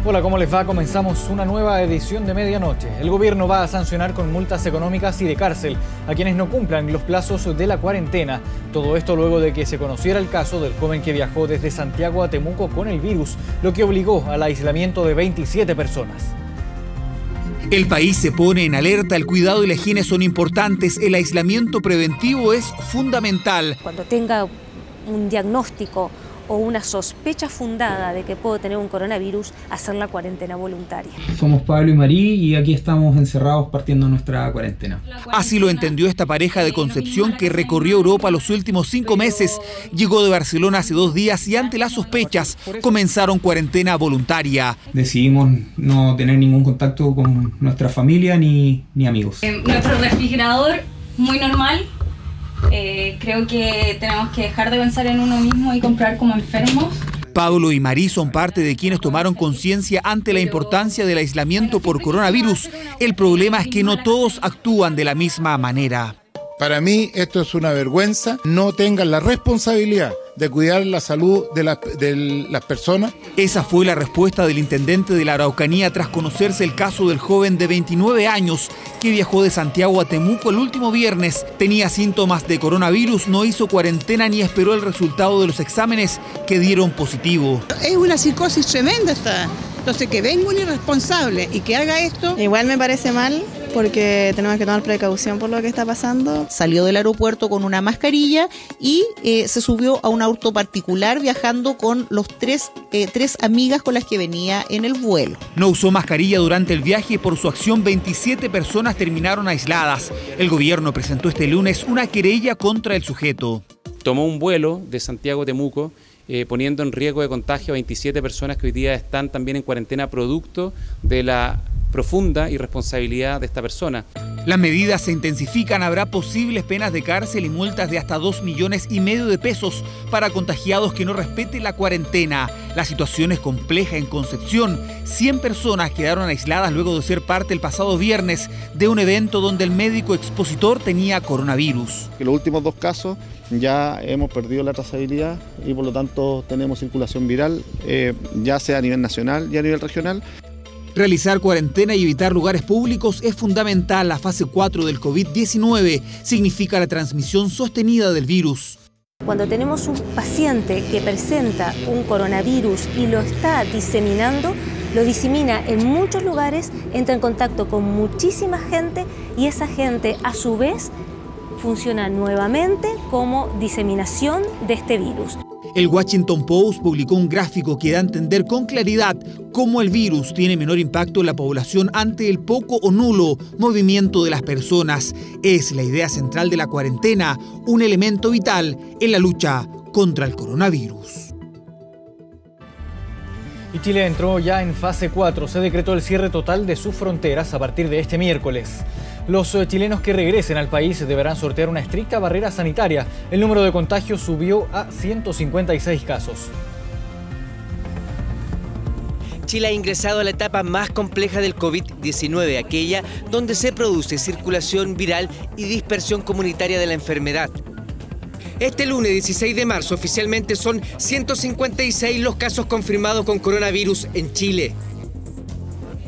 Hola, ¿cómo les va? Comenzamos una nueva edición de Medianoche. El gobierno va a sancionar con multas económicas y de cárcel a quienes no cumplan los plazos de la cuarentena. Todo esto luego de que se conociera el caso del joven que viajó desde Santiago a Temuco con el virus, lo que obligó al aislamiento de 27 personas. El país se pone en alerta, el cuidado y la higiene son importantes, el aislamiento preventivo es fundamental. Cuando tenga un diagnóstico o una sospecha fundada de que puedo tener un coronavirus, hacer la cuarentena voluntaria. Somos Pablo y Marí y aquí estamos encerrados partiendo nuestra cuarentena. Así lo entendió esta pareja de Concepción que recorrió Europa los últimos 5 meses. Llegó de Barcelona hace 2 días y ante las sospechas comenzaron cuarentena voluntaria. Decidimos no tener ningún contacto con nuestra familia ni amigos. Nuestro refrigerador, muy normal. Creo que tenemos que dejar de pensar en uno mismo y comprar como enfermos. Pablo y Marí son parte de quienes tomaron conciencia ante la importancia del aislamiento por coronavirus. El problema es que no todos actúan de la misma manera. Para mí esto es una vergüenza. No tengan la responsabilidad de cuidar la salud de las personas. Esa fue la respuesta del intendente de la Araucanía tras conocerse el caso del joven de 29 años que viajó de Santiago a Temuco el último viernes. Tenía síntomas de coronavirus, no hizo cuarentena ni esperó el resultado de los exámenes que dieron positivo. Es una psicosis tremenda esta. Entonces, que venga un irresponsable y que haga esto... Igual me parece mal porque tenemos que tomar precaución por lo que está pasando. Salió del aeropuerto con una mascarilla y se subió a un auto particular viajando con los tres amigas con las que venía en el vuelo. No usó mascarilla durante el viaje y por su acción 27 personas terminaron aisladas. El gobierno presentó este lunes una querella contra el sujeto. Tomó un vuelo de Santiago a Temuco, poniendo en riesgo de contagio a 27 personas que hoy día están también en cuarentena producto de la profunda irresponsabilidad de esta persona. Las medidas se intensifican, habrá posibles penas de cárcel y multas de hasta 2,5 millones de pesos para contagiados que no respeten la cuarentena. La situación es compleja en Concepción. 100 personas quedaron aisladas luego de ser parte el pasado viernes de un evento donde el médico expositor tenía coronavirus. En los últimos 2 casos ya hemos perdido la trazabilidad y por lo tanto tenemos circulación viral, ya sea a nivel nacional y a nivel regional. Realizar cuarentena y evitar lugares públicos es fundamental. La fase 4 del COVID-19 significa la transmisión sostenida del virus. Cuando tenemos un paciente que presenta un coronavirus y lo está diseminando, lo disemina en muchos lugares, entra en contacto con muchísima gente y esa gente a su vez funciona nuevamente como diseminación de este virus. El Washington Post publicó un gráfico que da a entender con claridad cómo el virus tiene menor impacto en la población ante el poco o nulo movimiento de las personas. Es la idea central de la cuarentena, un elemento vital en la lucha contra el coronavirus. Y Chile entró ya en fase 4. Se decretó el cierre total de sus fronteras a partir de este miércoles. Los chilenos que regresen al país deberán sortear una estricta barrera sanitaria. El número de contagios subió a 156 casos. Chile ha ingresado a la etapa más compleja del COVID-19, aquella donde se produce circulación viral y dispersión comunitaria de la enfermedad. Este lunes 16 de marzo oficialmente son 156 los casos confirmados con coronavirus en Chile.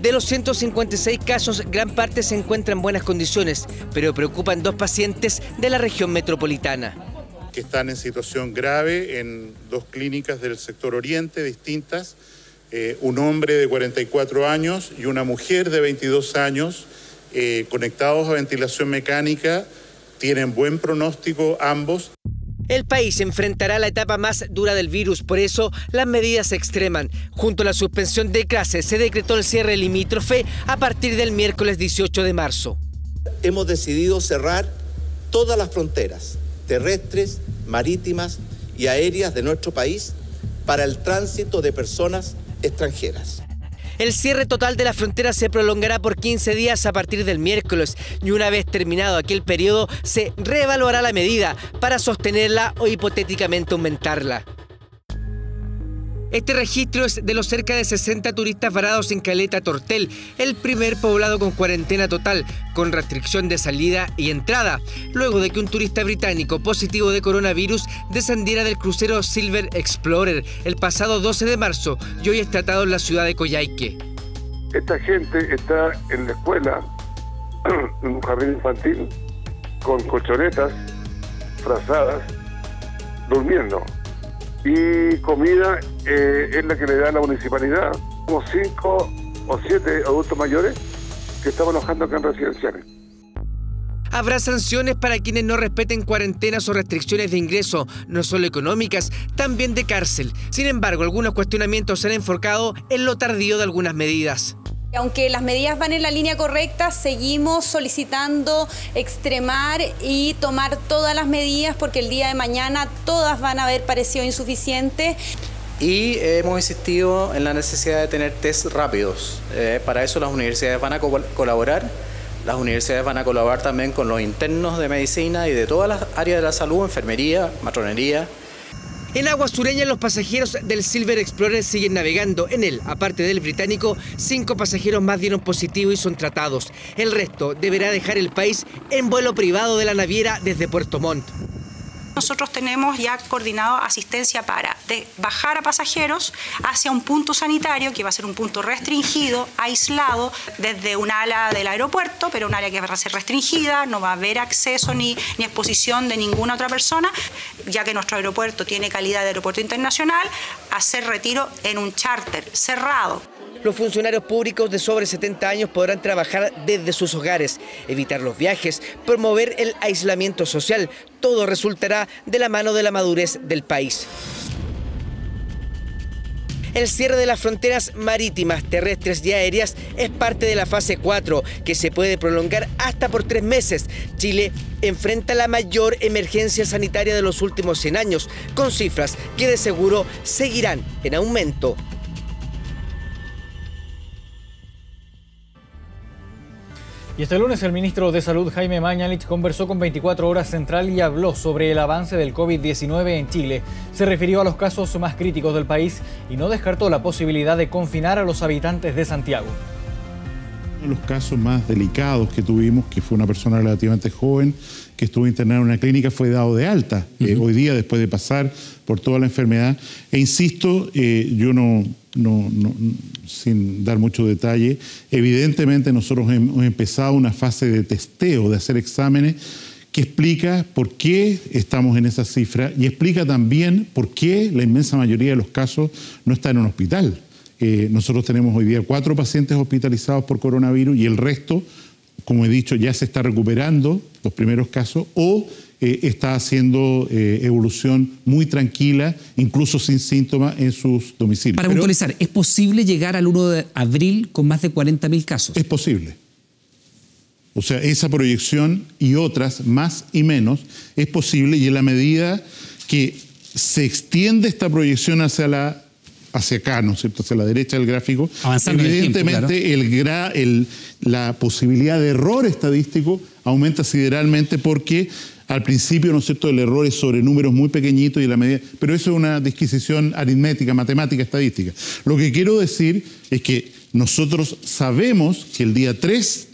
De los 156 casos, gran parte se encuentra en buenas condiciones, pero preocupan 2 pacientes de la región metropolitana. Que están en situación grave en 2 clínicas del sector oriente distintas, un hombre de 44 años y una mujer de 22 años, conectados a ventilación mecánica, tienen buen pronóstico ambos. El país enfrentará la etapa más dura del virus, por eso las medidas se extreman. Junto a la suspensión de clases se decretó el cierre limítrofe a partir del miércoles 18 de marzo. Hemos decidido cerrar todas las fronteras terrestres, marítimas y aéreas de nuestro país para el tránsito de personas extranjeras. El cierre total de la frontera se prolongará por 15 días a partir del miércoles y una vez terminado aquel periodo se reevaluará la medida para sostenerla o hipotéticamente aumentarla. Este registro es de los cerca de 60 turistas varados en Caleta Tortel, el primer poblado con cuarentena total, con restricción de salida y entrada, luego de que un turista británico positivo de coronavirus descendiera del crucero Silver Explorer el pasado 12 de marzo y hoy es tratado en la ciudad de Coyhaique. Esta gente está en la escuela, en un jardín infantil, con colchonetas, frazadas, durmiendo. Y comida es la que le da la municipalidad. Como 5 o 7 adultos mayores que estamos alojando acá en residenciales. Habrá sanciones para quienes no respeten cuarentenas o restricciones de ingreso, no solo económicas, también de cárcel. Sin embargo, algunos cuestionamientos se han enfocado en lo tardío de algunas medidas. Aunque las medidas van en la línea correcta, seguimos solicitando extremar y tomar todas las medidas porque el día de mañana todas van a haber parecido insuficientes. Y hemos insistido en la necesidad de tener test rápidos. Para eso las universidades van a colaborar. Las universidades van a colaborar también con los internos de medicina y de todas las áreas de la salud, enfermería, matronería. En aguas sureñas, los pasajeros del Silver Explorer siguen navegando. En él, aparte del británico, 5 pasajeros más dieron positivo y son tratados. El resto deberá dejar el país en vuelo privado de la naviera desde Puerto Montt. Nosotros tenemos ya coordinado asistencia para bajar a pasajeros hacia un punto sanitario que va a ser un punto restringido, aislado desde un ala del aeropuerto, pero un área que va a ser restringida, no va a haber acceso ni exposición de ninguna otra persona, ya que nuestro aeropuerto tiene calidad de aeropuerto internacional, hacer retiro en un charter cerrado. Los funcionarios públicos de sobre 70 años podrán trabajar desde sus hogares, evitar los viajes, promover el aislamiento social. Todo resultará de la mano de la madurez del país. El cierre de las fronteras marítimas, terrestres y aéreas es parte de la fase 4, que se puede prolongar hasta por 3 meses. Chile enfrenta la mayor emergencia sanitaria de los últimos 100 años, con cifras que de seguro seguirán en aumento. Y este lunes el ministro de Salud, Jaime Mañalich, conversó con 24 Horas Central y habló sobre el avance del COVID-19 en Chile. Se refirió a los casos más críticos del país y no descartó la posibilidad de confinar a los habitantes de Santiago. Uno de los casos más delicados que tuvimos, que fue una persona relativamente joven, que estuvo internada en una clínica, fue dado de alta hoy día después de pasar por toda la enfermedad. E insisto, yo no, sin dar mucho detalle, evidentemente nosotros hemos empezado una fase de testeo, de hacer exámenes, que explica por qué estamos en esa cifra y explica también por qué la inmensa mayoría de los casos no están en un hospital. Nosotros tenemos hoy día 4 pacientes hospitalizados por coronavirus y el resto, como he dicho, ya se está recuperando los primeros casos o está haciendo evolución muy tranquila, incluso sin síntomas en sus domicilios. Para puntualizar, ¿es posible llegar al 1 de abril con más de 40.000 casos? Es posible. O sea, esa proyección y otras, más y menos, es posible y en la medida que se extiende esta proyección hacia acá, ¿no es cierto?, hacia la derecha del gráfico, avanzando evidentemente el tiempo, claro, la posibilidad de error estadístico aumenta sideralmente porque al principio, ¿no es cierto?, el error es sobre números muy pequeñitos y la medida, pero eso es una disquisición aritmética, matemática, estadística. Lo que quiero decir es que nosotros sabemos que el día 3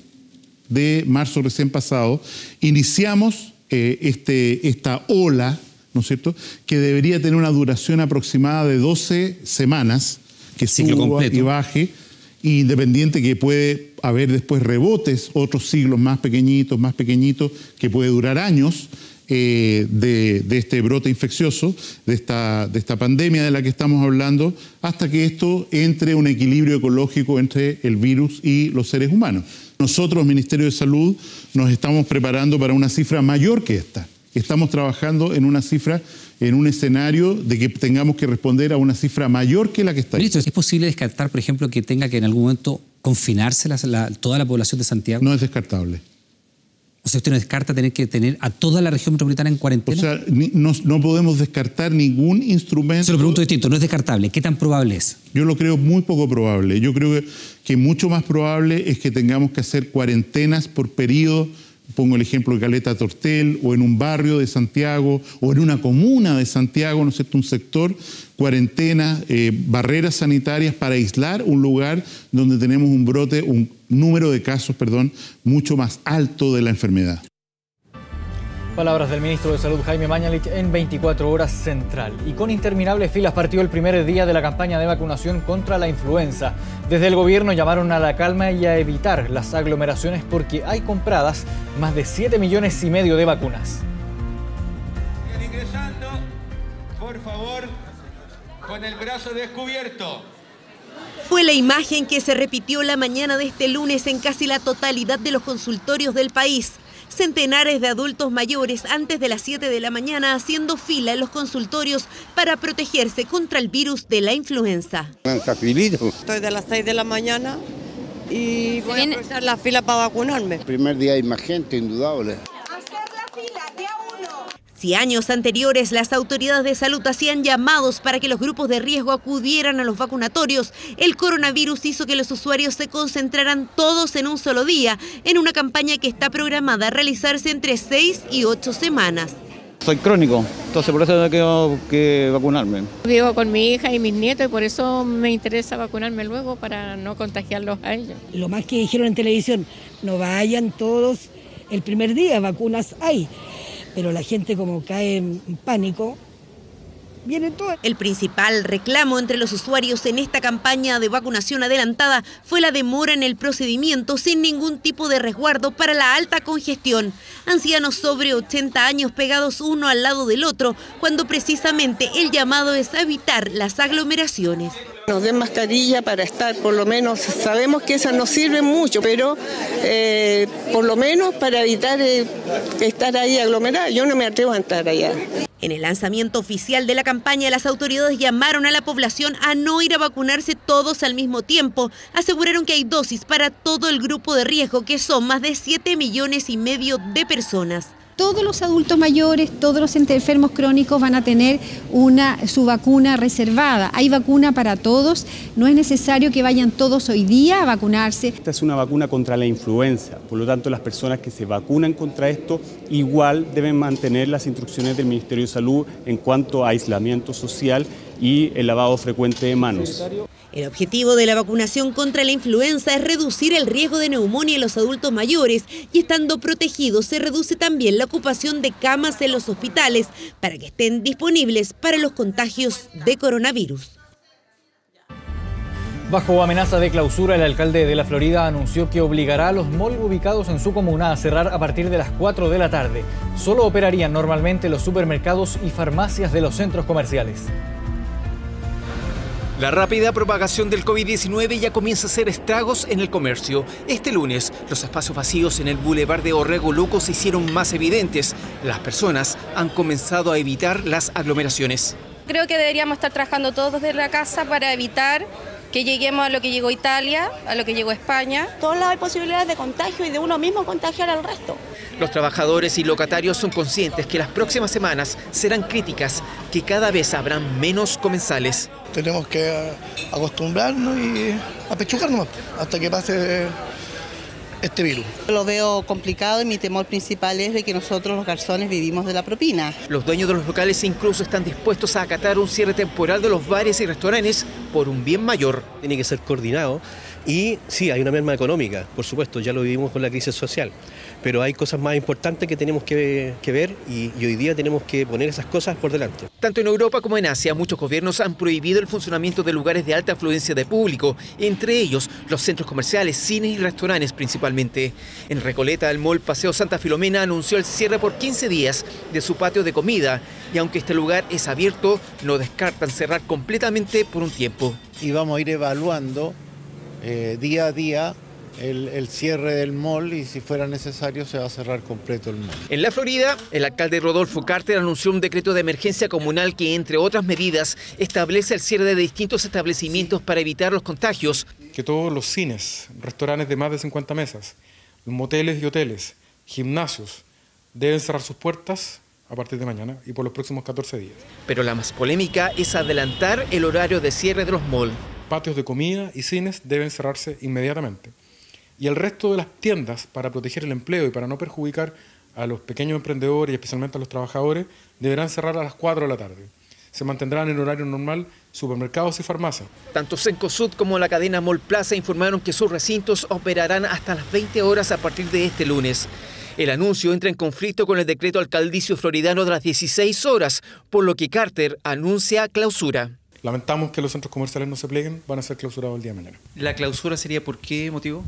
de marzo recién pasado iniciamos esta ola, ¿no es cierto?, que debería tener una duración aproximada de 12 semanas, que suba y baje, independiente que puede haber después rebotes, otros ciclos más pequeñitos, que puede durar años de este brote infeccioso, de esta pandemia de la que estamos hablando, hasta que esto entre un equilibrio ecológico entre el virus y los seres humanos. Nosotros, Ministerio de Salud, nos estamos preparando para una cifra mayor que esta. Estamos trabajando en una cifra, en un escenario de que tengamos que responder a una cifra mayor que la que está ahí. ¿Es posible descartar, por ejemplo, que tenga que en algún momento confinarse toda la población de Santiago? No es descartable. O sea, ¿usted no descarta tener que tener a toda la región metropolitana en cuarentena? O sea, no podemos descartar ningún instrumento. Se lo pregunto distinto, no es descartable. ¿Qué tan probable es? Yo lo creo muy poco probable. Yo creo que mucho más probable es que tengamos que hacer cuarentenas por periodos pongo el ejemplo de Caleta Tortel, o en un barrio de Santiago, o en una comuna de Santiago, ¿no es cierto?, un sector, cuarentena, barreras sanitarias para aislar un lugar donde tenemos un número de casos, mucho más alto de la enfermedad. Palabras del ministro de Salud, Jaime Mañalich, en 24 horas central. Y con interminables filas partió el primer día de la campaña de vacunación contra la influenza. Desde el gobierno llamaron a la calma y a evitar las aglomeraciones porque hay compradas más de 7,5 millones de vacunas. Ingresando, por favor, con el brazo descubierto. Fue la imagen que se repitió la mañana de este lunes en casi la totalidad de los consultorios del país. Centenares de adultos mayores antes de las 7 de la mañana haciendo fila en los consultorios para protegerse contra el virus de la influenza. Estoy de las 6 de la mañana y voy a empezar la fila para vacunarme. El primer día hay más gente, indudable. Si años anteriores las autoridades de salud hacían llamados para que los grupos de riesgo acudieran a los vacunatorios, el coronavirus hizo que los usuarios se concentraran todos en un solo día, en una campaña que está programada a realizarse entre 6 y 8 semanas. Soy crónico, entonces por eso tengo que vacunarme. Vivo con mi hija y mis nietos y por eso me interesa vacunarme luego para no contagiarlos a ellos. Lo más que dijeron en televisión, no vayan todos el primer día, vacunas hay. Pero la gente como cae en pánico, vienen todos. El principal reclamo entre los usuarios en esta campaña de vacunación adelantada fue la demora en el procedimiento sin ningún tipo de resguardo para la alta congestión. Ancianos sobre 80 años pegados uno al lado del otro, cuando precisamente el llamado es a evitar las aglomeraciones. Nos den mascarilla para estar, por lo menos, sabemos que esas no sirven mucho, pero por lo menos para evitar estar ahí aglomerados. Yo no me atrevo a entrar allá. En el lanzamiento oficial de la campaña, las autoridades llamaron a la población a no ir a vacunarse todos al mismo tiempo. Aseguraron que hay dosis para todo el grupo de riesgo, que son más de 7,5 millones de personas. Todos los adultos mayores, todos los enfermos crónicos van a tener su vacuna reservada. Hay vacuna para todos, no es necesario que vayan todos hoy día a vacunarse. Esta es una vacuna contra la influenza, por lo tanto las personas que se vacunan contra esto igual deben mantener las instrucciones del Ministerio de Salud en cuanto a aislamiento social y el lavado frecuente de manos. El objetivo de la vacunación contra la influenza es reducir el riesgo de neumonía en los adultos mayores y estando protegidos se reduce también la ocupación de camas en los hospitales para que estén disponibles para los contagios de coronavirus. Bajo amenaza de clausura, el alcalde de La Florida anunció que obligará a los malls ubicados en su comuna a cerrar a partir de las 4 de la tarde. Solo operarían normalmente los supermercados y farmacias de los centros comerciales. La rápida propagación del COVID-19 ya comienza a hacer estragos en el comercio. Este lunes, los espacios vacíos en el Boulevard de Orrego Luco se hicieron más evidentes. Las personas han comenzado a evitar las aglomeraciones. Creo que deberíamos estar trabajando todos desde la casa para evitar que lleguemos a lo que llegó Italia, a lo que llegó España. Todos lados hay posibilidades de contagio y de uno mismo contagiar al resto. Los trabajadores y locatarios son conscientes que las próximas semanas serán críticas, que cada vez habrán menos comensales. Tenemos que acostumbrarnos y apechugarnos hasta que pase este virus. Lo veo complicado y mi temor principal es de que nosotros los garzones vivimos de la propina. Los dueños de los locales incluso están dispuestos a acatar un cierre temporal de los bares y restaurantes por un bien mayor. Tiene que ser coordinado y sí, hay una merma económica, por supuesto, ya lo vivimos con la crisis social, pero hay cosas más importantes que tenemos que ver y hoy día tenemos que poner esas cosas por delante. Tanto en Europa como en Asia, muchos gobiernos han prohibido el funcionamiento de lugares de alta afluencia de público, entre ellos los centros comerciales, cines y restaurantes principalmente. En Recoleta, el mall Paseo Santa Filomena anunció el cierre por 15 días de su patio de comida y aunque este lugar es abierto, no descartan cerrar completamente por un tiempo. Y vamos a ir evaluando día a día el cierre del mall y si fuera necesario se va a cerrar completo el mall. En La Florida, el alcalde Rodolfo Carter anunció un decreto de emergencia comunal que, entre otras medidas, establece el cierre de distintos establecimientos para evitar los contagios. Que todos los cines, restaurantes de más de 50 mesas, moteles y hoteles, gimnasios, deben cerrar sus puertas a partir de mañana y por los próximos 14 días. Pero la más polémica es adelantar el horario de cierre de los malls. Patios de comida y cines deben cerrarse inmediatamente. y el resto de las tiendas, para proteger el empleo y para no perjudicar a los pequeños emprendedores y especialmente a los trabajadores, deberán cerrar a las 4 de la tarde. Se mantendrán en horario normal supermercados y farmacias. Tanto Cencosud como la cadena Mall Plaza informaron que sus recintos operarán hasta las 20 horas a partir de este lunes. El anuncio entra en conflicto con el decreto alcaldicio floridano de las 16 horas, por lo que Carter anuncia clausura. Lamentamos que los centros comerciales no se pleguen, van a ser clausurados el día de mañana. ¿La clausura sería por qué motivo?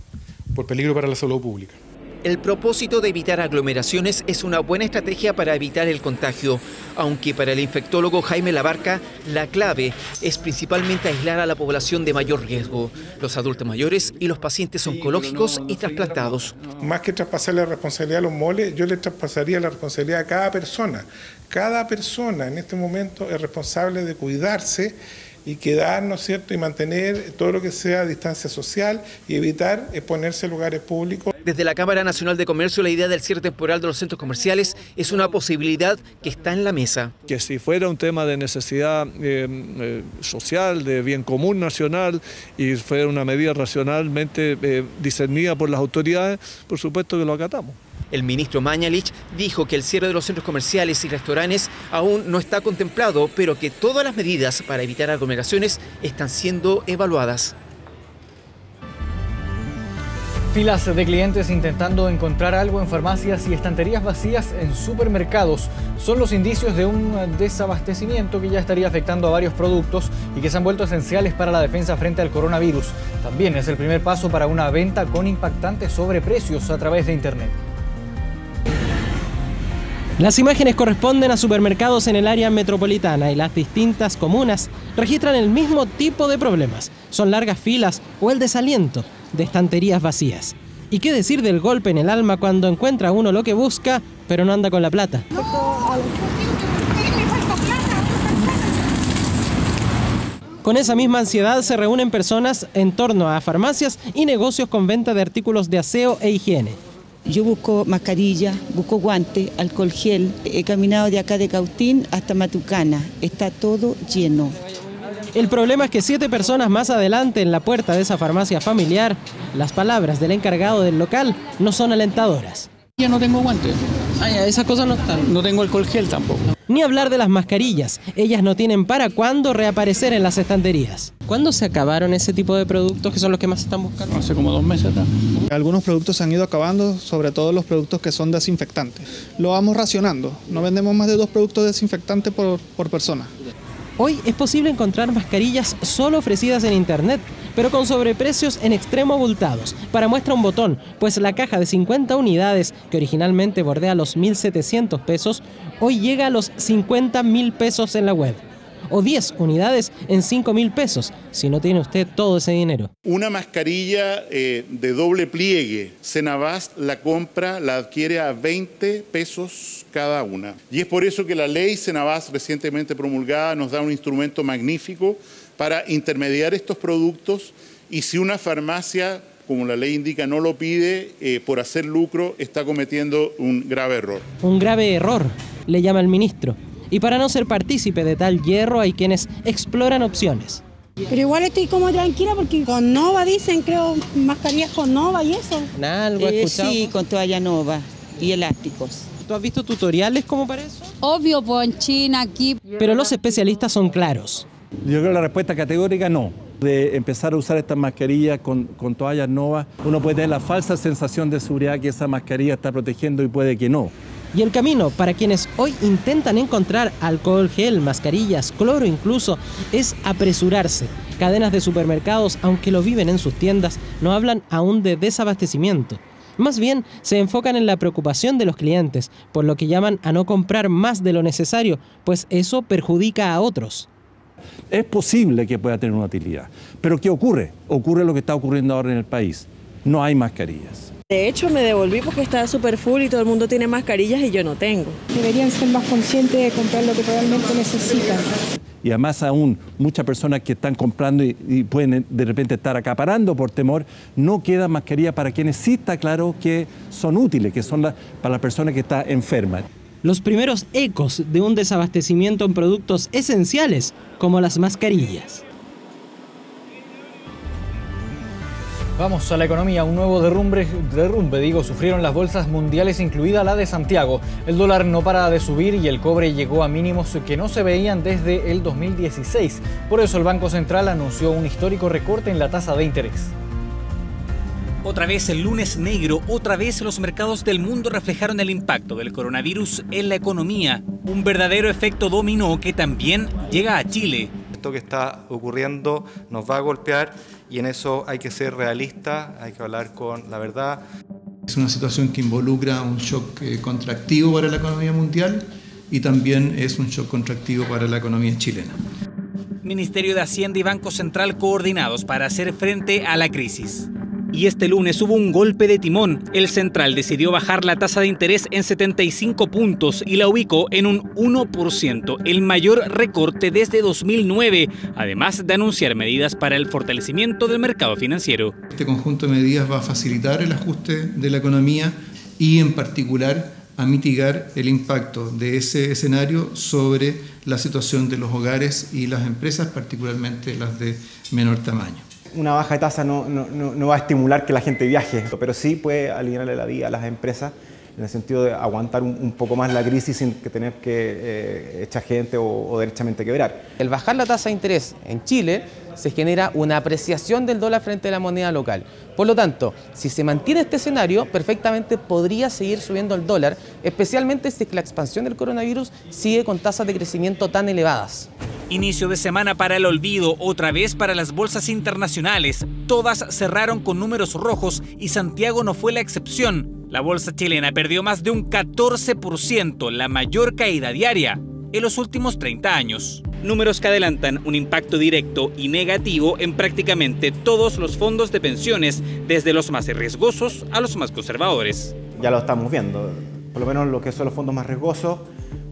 Por peligro para la salud pública. El propósito de evitar aglomeraciones es una buena estrategia para evitar el contagio, aunque para el infectólogo Jaime Labarca, la clave es principalmente aislar a la población de mayor riesgo, los adultos mayores y los pacientes oncológicos y trasplantados. Más que traspasarle la responsabilidad a los moles, yo le traspasaría la responsabilidad a cada persona. Cada persona en este momento es responsable de cuidarse y quedar, ¿no es cierto?, y mantener todo lo que sea distancia social y evitar exponerse a lugares públicos. Desde la Cámara Nacional de Comercio, la idea del cierre temporal de los centros comerciales es una posibilidad que está en la mesa. Que si fuera un tema de necesidad social, de bien común nacional, y fuera una medida racionalmente discernida por las autoridades, por supuesto que lo acatamos. El ministro Mañalich dijo que el cierre de los centros comerciales y restaurantes aún no está contemplado, pero que todas las medidas para evitar aglomeraciones están siendo evaluadas. Filas de clientes intentando encontrar algo en farmacias y estanterías vacías en supermercados son los indicios de un desabastecimiento que ya estaría afectando a varios productos y que se han vuelto esenciales para la defensa frente al coronavirus. También es el primer paso para una venta con impactantes sobreprecios a través de Internet. Las imágenes corresponden a supermercados en el área metropolitana y las distintas comunas registran el mismo tipo de problemas. Son largas filas o el desaliento de estanterías vacías. ¿Y qué decir del golpe en el alma cuando encuentra uno lo que busca, pero no anda con la plata? Con esa misma ansiedad se reúnen personas en torno a farmacias y negocios con venta de artículos de aseo e higiene. Yo busco mascarilla, busco guantes, alcohol gel. He caminado de acá de Cautín hasta Matucana. Está todo lleno. El problema es que 7 personas más adelante en la puerta de esa farmacia familiar, las palabras del encargado del local no son alentadoras. Ya no tengo guantes. Esas cosas no están. No tengo alcohol gel tampoco. Ni hablar de las mascarillas. Ellas no tienen para cuándo reaparecer en las estanterías. ¿Cuándo se acabaron ese tipo de productos que son los que más se están buscando? Hace como 2 meses atrás. Algunos productos se han ido acabando, sobre todo los productos que son desinfectantes. Lo vamos racionando. No vendemos más de 2 productos desinfectantes por persona. Hoy es posible encontrar mascarillas solo ofrecidas en internet, pero con sobreprecios en extremo abultados. Para muestra un botón, pues la caja de 50 unidades, que originalmente bordea los 1.700 pesos, hoy llega a los 50.000 pesos en la web. O 10 unidades en 5.000 pesos, si no tiene usted todo ese dinero. Una mascarilla de doble pliegue, Senabast la compra, la adquiere a 20 pesos cada una. Y es por eso que la ley Senabast recientemente promulgada nos da un instrumento magnífico para intermediar estos productos, y si una farmacia, como la ley indica, no lo pide por hacer lucro, está cometiendo un grave error. Un grave error, le llama el ministro. Y para no ser partícipe de tal hierro hay quienes exploran opciones. Pero igual estoy como tranquila porque con Nova dicen, creo, mascarillas con Nova y eso. ¿Algo has escuchado? Sí, con toalla Nova y elásticos. ¿Tú has visto tutoriales como para eso? Obvio, pues en China, aquí. Pero los especialistas son claros. Yo creo que la respuesta categórica no. De empezar a usar estas mascarillas con toallas Nova, uno puede tener la falsa sensación de seguridad que esa mascarilla está protegiendo y puede que no. Y el camino para quienes hoy intentan encontrar alcohol gel, mascarillas, cloro incluso, es apresurarse. Cadenas de supermercados, aunque lo viven en sus tiendas, no hablan aún de desabastecimiento. Más bien, se enfocan en la preocupación de los clientes, por lo que llaman a no comprar más de lo necesario, pues eso perjudica a otros. Es posible que pueda tener una utilidad, pero ¿qué ocurre? Ocurre lo que está ocurriendo ahora en el país. No hay mascarillas. De hecho, me devolví porque estaba súper full y todo el mundo tiene mascarillas y yo no tengo. Deberían ser más conscientes de comprar lo que realmente necesitan. Y además aún muchas personas que están comprando y pueden de repente estar acaparando por temor, no queda mascarilla para quienes sí está claro que son útiles, que son para las personas que están enfermas. Los primeros ecos de un desabastecimiento en productos esenciales, como las mascarillas. Vamos a la economía. Un nuevo derrumbe, sufrieron las bolsas mundiales, incluida la de Santiago. El dólar no para de subir y el cobre llegó a mínimos que no se veían desde el 2016. Por eso el Banco Central anunció un histórico recorte en la tasa de interés. Otra vez el lunes negro, otra vez los mercados del mundo reflejaron el impacto del coronavirus en la economía. Un verdadero efecto dominó que también llega a Chile. Esto que está ocurriendo nos va a golpear y en eso hay que ser realista, hay que hablar con la verdad. Es una situación que involucra un shock contractivo para la economía mundial y también es un shock contractivo para la economía chilena. Ministerio de Hacienda y Banco Central coordinados para hacer frente a la crisis. Y este lunes hubo un golpe de timón. El central decidió bajar la tasa de interés en 75 puntos y la ubicó en un 1%, el mayor recorte desde 2009, además de anunciar medidas para el fortalecimiento del mercado financiero. Este conjunto de medidas va a facilitar el ajuste de la economía y en particular a mitigar el impacto de ese escenario sobre la situación de los hogares y las empresas, particularmente las de menor tamaño. Una baja de tasa no va a estimular que la gente viaje, pero sí puede aliviarle la vida a las empresas en el sentido de aguantar un poco más la crisis sin que tener que echar gente o derechamente quebrar. El bajar la tasa de interés en Chile se genera una apreciación del dólar frente a la moneda local. Por lo tanto, si se mantiene este escenario, perfectamente podría seguir subiendo el dólar, especialmente si la expansión del coronavirus sigue con tasas de crecimiento tan elevadas. Inicio de semana para el olvido, otra vez para las bolsas internacionales. Todas cerraron con números rojos y Santiago no fue la excepción. La bolsa chilena perdió más de un 14%, la mayor caída diaria en los últimos 30 años. Números que adelantan un impacto directo y negativo en prácticamente todos los fondos de pensiones, desde los más riesgosos a los más conservadores. Ya lo estamos viendo, por lo menos lo que son los fondos más riesgosos.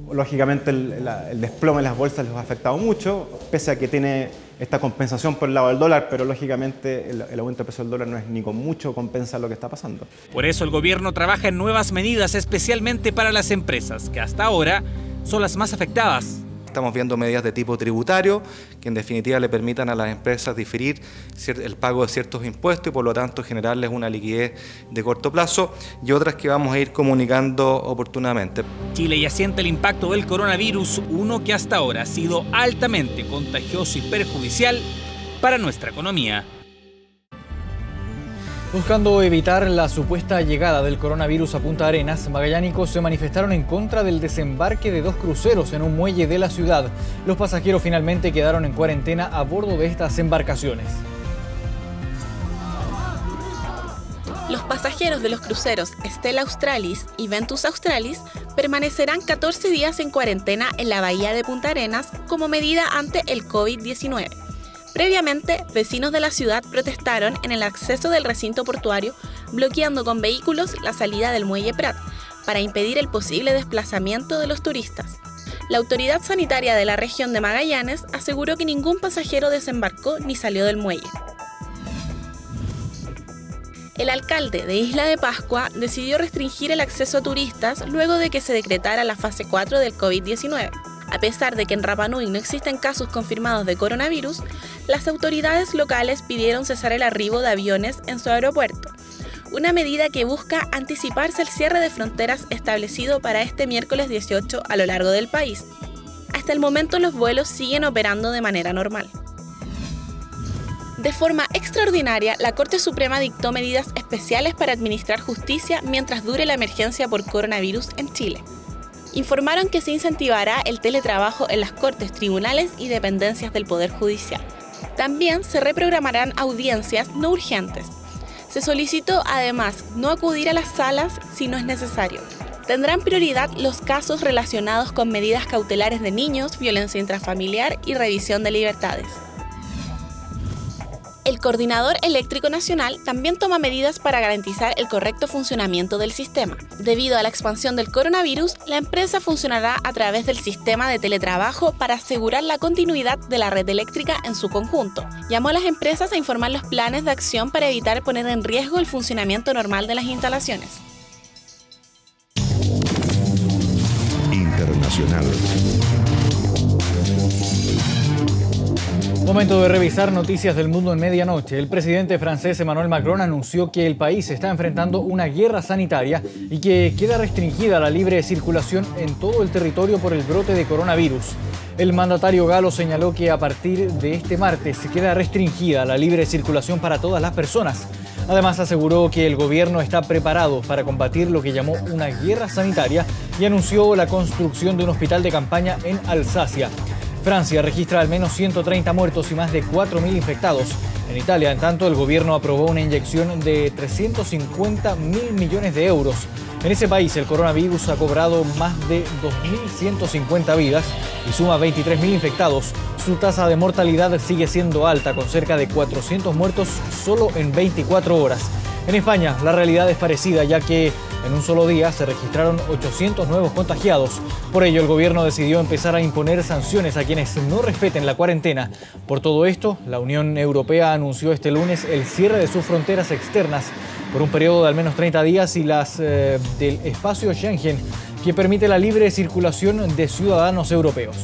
Lógicamente el desplome de las bolsas les ha afectado mucho, pese a que tiene esta compensación por el lado del dólar, pero lógicamente el aumento del precio del dólar no es ni con mucho compensa lo que está pasando. Por eso el gobierno trabaja en nuevas medidas, especialmente para las empresas, que hasta ahora son las más afectadas. Estamos viendo medidas de tipo tributario que en definitiva le permitan a las empresas diferir el pago de ciertos impuestos y por lo tanto generarles una liquidez de corto plazo y otras que vamos a ir comunicando oportunamente. Chile ya siente el impacto del coronavirus, uno que hasta ahora ha sido altamente contagioso y perjudicial para nuestra economía. Buscando evitar la supuesta llegada del coronavirus a Punta Arenas, magallánicos se manifestaron en contra del desembarque de 2 cruceros en un muelle de la ciudad. Los pasajeros finalmente quedaron en cuarentena a bordo de estas embarcaciones. Los pasajeros de los cruceros Stella Australis y Ventus Australis permanecerán 14 días en cuarentena en la bahía de Punta Arenas como medida ante el COVID-19. Previamente, vecinos de la ciudad protestaron en el acceso del recinto portuario, bloqueando con vehículos la salida del muelle Prat para impedir el posible desplazamiento de los turistas. La autoridad sanitaria de la región de Magallanes aseguró que ningún pasajero desembarcó ni salió del muelle. El alcalde de Isla de Pascua decidió restringir el acceso a turistas luego de que se decretara la fase 4 del COVID-19. A pesar de que en Rapa Nui no existen casos confirmados de coronavirus, las autoridades locales pidieron cesar el arribo de aviones en su aeropuerto, una medida que busca anticiparse al cierre de fronteras establecido para este miércoles 18 a lo largo del país. Hasta el momento los vuelos siguen operando de manera normal. De forma extraordinaria, la Corte Suprema dictó medidas especiales para administrar justicia mientras dure la emergencia por coronavirus en Chile. Informaron que se incentivará el teletrabajo en las cortes, tribunales y dependencias del Poder Judicial. También se reprogramarán audiencias no urgentes. Se solicitó además no acudir a las salas si no es necesario. Tendrán prioridad los casos relacionados con medidas cautelares de niños, violencia intrafamiliar y revisión de libertades. El Coordinador Eléctrico Nacional también toma medidas para garantizar el correcto funcionamiento del sistema. Debido a la expansión del coronavirus, la empresa funcionará a través del sistema de teletrabajo para asegurar la continuidad de la red eléctrica en su conjunto. Llamó a las empresas a informar los planes de acción para evitar poner en riesgo el funcionamiento normal de las instalaciones. Internacional. Momento de revisar noticias del mundo en medianoche. El presidente francés Emmanuel Macron anunció que el país está enfrentando una guerra sanitaria y que queda restringida la libre circulación en todo el territorio por el brote de coronavirus. El mandatario galo señaló que a partir de este martes se queda restringida la libre circulación para todas las personas. Además aseguró que el gobierno está preparado para combatir lo que llamó una guerra sanitaria y anunció la construcción de un hospital de campaña en Alsacia. Francia registra al menos 130 muertos y más de 4.000 infectados. En Italia, en tanto, el gobierno aprobó una inyección de 350.000 millones de euros. En ese país, el coronavirus ha cobrado más de 2.150 vidas y suma 23.000 infectados. Su tasa de mortalidad sigue siendo alta, con cerca de 400 muertos solo en 24 horas. En España, la realidad es parecida, ya que en un solo día se registraron 800 nuevos contagiados. Por ello, el gobierno decidió empezar a imponer sanciones a quienes no respeten la cuarentena. Por todo esto, la Unión Europea anunció este lunes el cierre de sus fronteras externas por un periodo de al menos 30 días y las del espacio Schengen, que permite la libre circulación de ciudadanos europeos.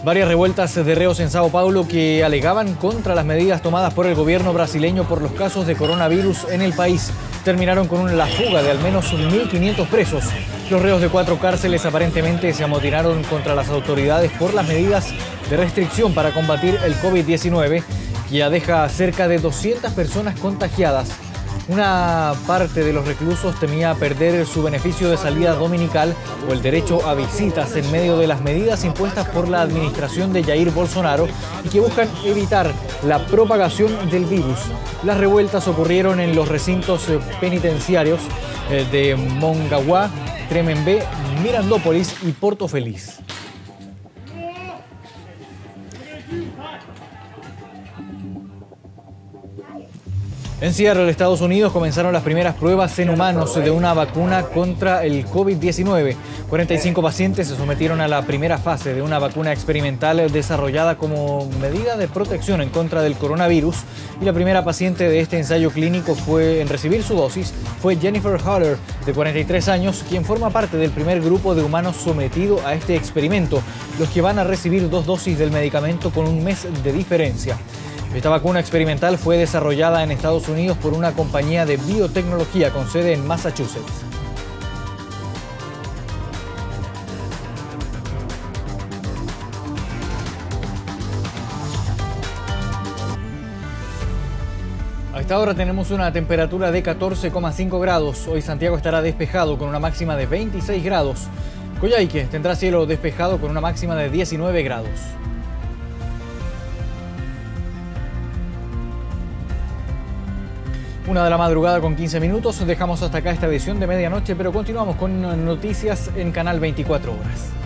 Varias revueltas de reos en Sao Paulo que alegaban contra las medidas tomadas por el gobierno brasileño por los casos de coronavirus en el país terminaron con la fuga de al menos 1.500 presos. Los reos de 4 cárceles aparentemente se amotinaron contra las autoridades por las medidas de restricción para combatir el COVID-19, que ya deja cerca de 200 personas contagiadas. Una parte de los reclusos temía perder su beneficio de salida dominical o el derecho a visitas en medio de las medidas impuestas por la administración de Jair Bolsonaro y que buscan evitar la propagación del virus. Las revueltas ocurrieron en los recintos penitenciarios de Mongaguá, Tremembé, Mirandópolis y Porto Feliz. En Seattle, Estados Unidos, comenzaron las primeras pruebas en humanos de una vacuna contra el COVID-19. 45 pacientes se sometieron a la primera fase de una vacuna experimental desarrollada como medida de protección en contra del coronavirus. Y la primera paciente de este ensayo clínico en recibir su dosis fue Jennifer Haller, de 43 años, quien forma parte del primer grupo de humanos sometido a este experimento, los que van a recibir 2 dosis del medicamento con un mes de diferencia. Esta vacuna experimental fue desarrollada en Estados Unidos por una compañía de biotecnología con sede en Massachusetts. A esta hora tenemos una temperatura de 14,5 grados. Hoy Santiago estará despejado con una máxima de 26 grados. Coyhaique tendrá cielo despejado con una máxima de 19 grados. 1 de la madrugada con 15 minutos. Dejamos hasta acá esta edición de medianoche, pero continuamos con noticias en Canal 24 Horas.